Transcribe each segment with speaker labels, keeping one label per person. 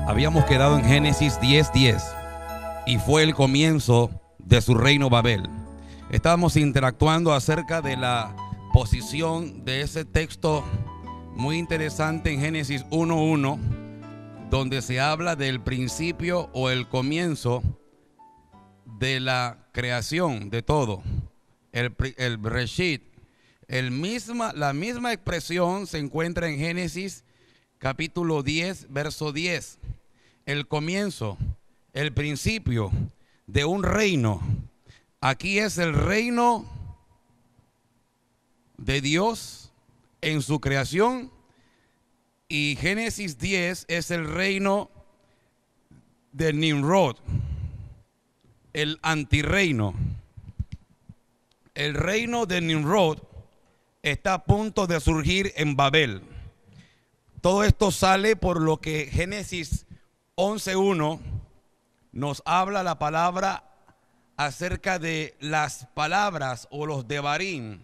Speaker 1: Habíamos quedado en Génesis 10:10 y fue el comienzo de su reino Babel. Estábamos interactuando acerca de la posición de ese texto muy interesante en Génesis 1:1, donde se habla del principio o el comienzo de la creación de todo, el Bereshit. La misma expresión se encuentra en Génesis capítulo 10, verso 10. El comienzo, el principio de un reino. Aquí es el reino de Dios en su creación, y Génesis 10 es el reino de Nimrod, el antirreino. El reino de Nimrod está a punto de surgir en Babel. Todo esto sale por lo que Génesis 11:1 nos habla la palabra acerca de las palabras o los devarim,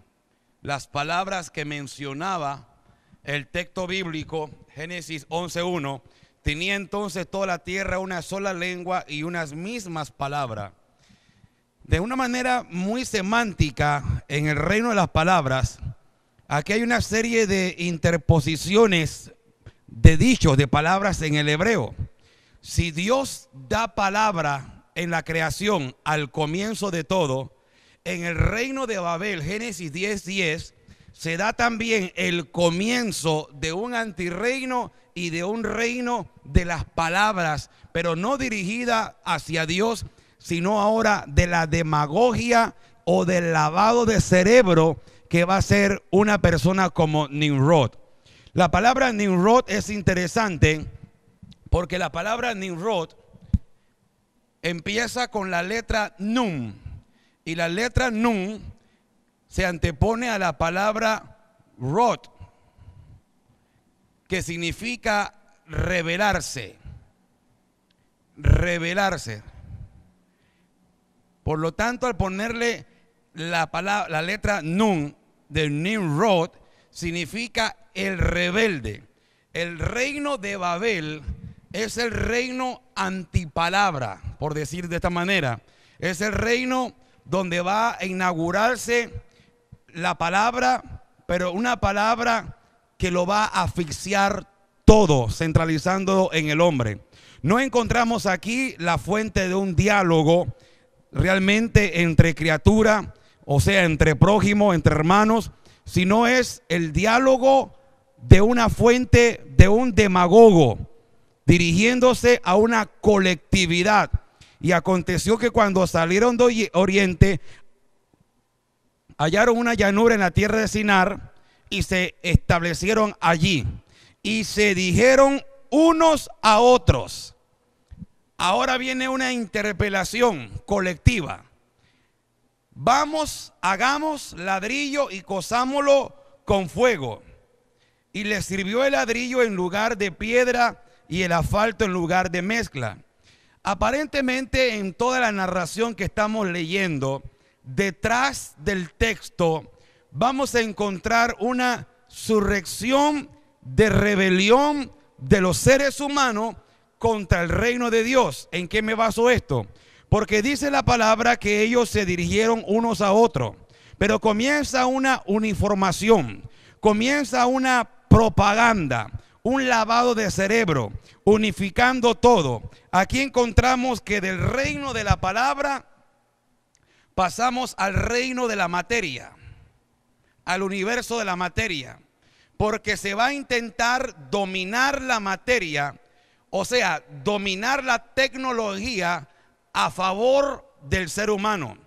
Speaker 1: las palabras que mencionaba el texto bíblico. Génesis 11:1: tenía entonces toda la tierra una sola lengua y unas mismas palabras. De una manera muy semántica, en el reino de las palabras, aquí hay una serie de interposiciones de dichos, de palabras en el hebreo. Si Dios da palabra en la creación al comienzo de todo, en el reino de Babel, Génesis 10:10, se da también el comienzo de un antirreino y de un reino de las palabras, pero no dirigida hacia Dios, sino ahora de la demagogia o del lavado de cerebro que va a ser una persona como Nimrod. La palabra Nimrod es interesante porque la palabra Nimrod empieza con la letra Nun, y la letra Nun se antepone a la palabra Rod, que significa rebelarse, rebelarse. Por lo tanto, al ponerle la letra Nun de Nimrod, significa el rebelde. El reino de Babel es el reino antipalabra, por decir de esta manera. Es el reino donde va a inaugurarse la palabra, pero una palabra que lo va a asfixiar todo, centralizándolo en el hombre. No encontramos aquí la fuente de un diálogo realmente entre criatura, o sea, entre prójimos, entre hermanos, sino es el diálogo de una fuente de un demagogo dirigiéndose a una colectividad. Y aconteció que cuando salieron de Oriente, hallaron una llanura en la tierra de Sinar y se establecieron allí y se dijeron unos a otros. Ahora viene una interpelación colectiva. Vamos, hagamos ladrillo y cozámoslo con fuego. Y les sirvió el ladrillo en lugar de piedra y el asfalto en lugar de mezcla. Aparentemente, en toda la narración que estamos leyendo, detrás del texto vamos a encontrar una surrección de rebelión de los seres humanos contra el reino de Dios. ¿En qué me baso esto? Porque dice la palabra que ellos se dirigieron unos a otros, pero comienza una uniformación, comienza una propaganda, un lavado de cerebro, unificando todo. Aquí encontramos que del reino de la palabra pasamos al reino de la materia, al universo de la materia, porque se va a intentar dominar la materia, o sea, dominar la tecnología a favor del ser humano,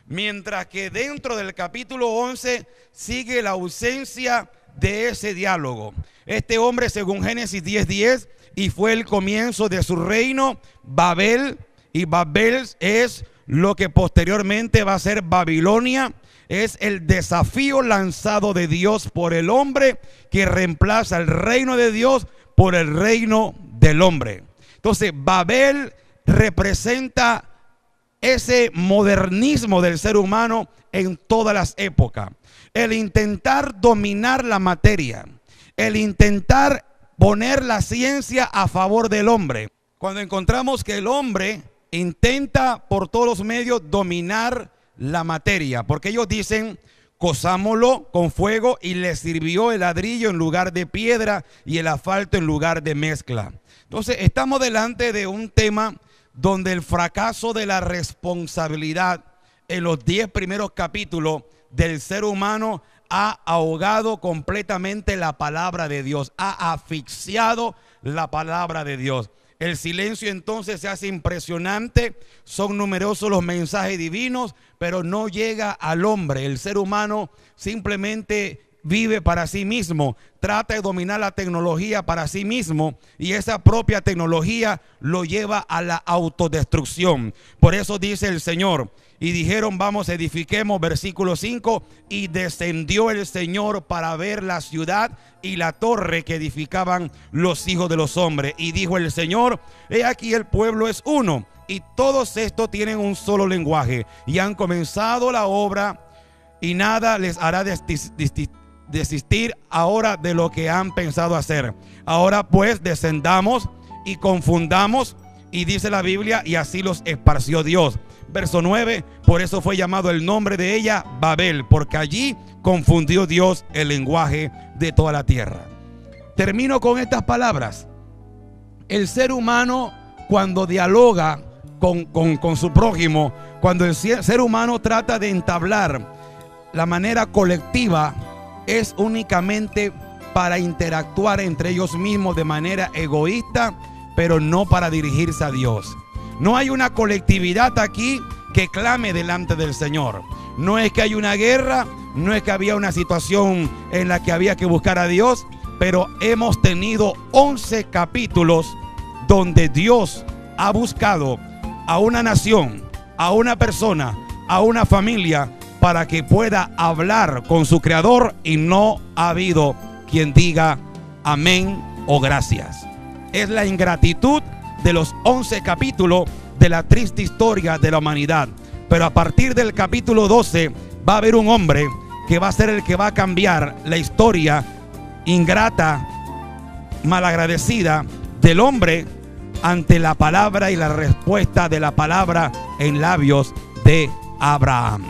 Speaker 1: mientras que dentro del capítulo 11 sigue la ausencia de ese diálogo. Este hombre, según Génesis 10:10, y fue el comienzo de su reino, Babel, y Babel es lo que posteriormente va a ser Babilonia. Es el desafío lanzado de Dios por el hombre, que reemplaza el reino de Dios por el reino del hombre. Entonces, Babel representa ese modernismo del ser humano en todas las épocas. El intentar dominar la materia, el intentar poner la ciencia a favor del hombre, Cuando encontramos que el hombre intenta por todos los medios dominar la materia, porque ellos dicen: cozámoslo con fuego, y le sirvió el ladrillo en lugar de piedra y el asfalto en lugar de mezcla. Entonces estamos delante de un tema donde el fracaso de la responsabilidad en los 10 primeros capítulos del ser humano ha ahogado completamente la palabra de Dios, ha asfixiado la palabra de Dios. El silencio entonces se hace impresionante, son numerosos los mensajes divinos, pero no llega al hombre. El ser humano simplemente vive para sí mismo, trata de dominar la tecnología para sí mismo, y esa propia tecnología lo lleva a la autodestrucción. Por eso dice el Señor: y dijeron, vamos, edifiquemos, versículo 5, y descendió el Señor para ver la ciudad y la torre que edificaban los hijos de los hombres. Y dijo el Señor: he aquí el pueblo es uno, y todos estos tienen un solo lenguaje, y han comenzado la obra, y nada les hará desistir ahora de lo que han pensado hacer. Ahora pues descendamos y confundamos, y dice la Biblia, y así los esparció Dios. Verso 9, por eso fue llamado el nombre de ella Babel, porque allí confundió Dios el lenguaje de toda la tierra. Termino con estas palabras. El ser humano, cuando dialoga con su prójimo, cuando el ser humano trata de entablar la manera colectiva, es únicamente para interactuar entre ellos mismos de manera egoísta, pero no para dirigirse a Dios. No hay una colectividad aquí que clame delante del Señor. No es que hay una guerra, no es que había una situación en la que había que buscar a Dios, pero hemos tenido 11 capítulos donde Dios ha buscado a una nación, a una persona, a una familia, para que pueda hablar con su Creador, y no ha habido quien diga amén o gracias. Es la ingratitud de los 11 capítulos de la triste historia de la humanidad. Pero a partir del capítulo 12 va a haber un hombre que va a ser el que va a cambiar la historia ingrata, malagradecida del hombre ante la palabra y la respuesta de la palabra en labios de Abraham.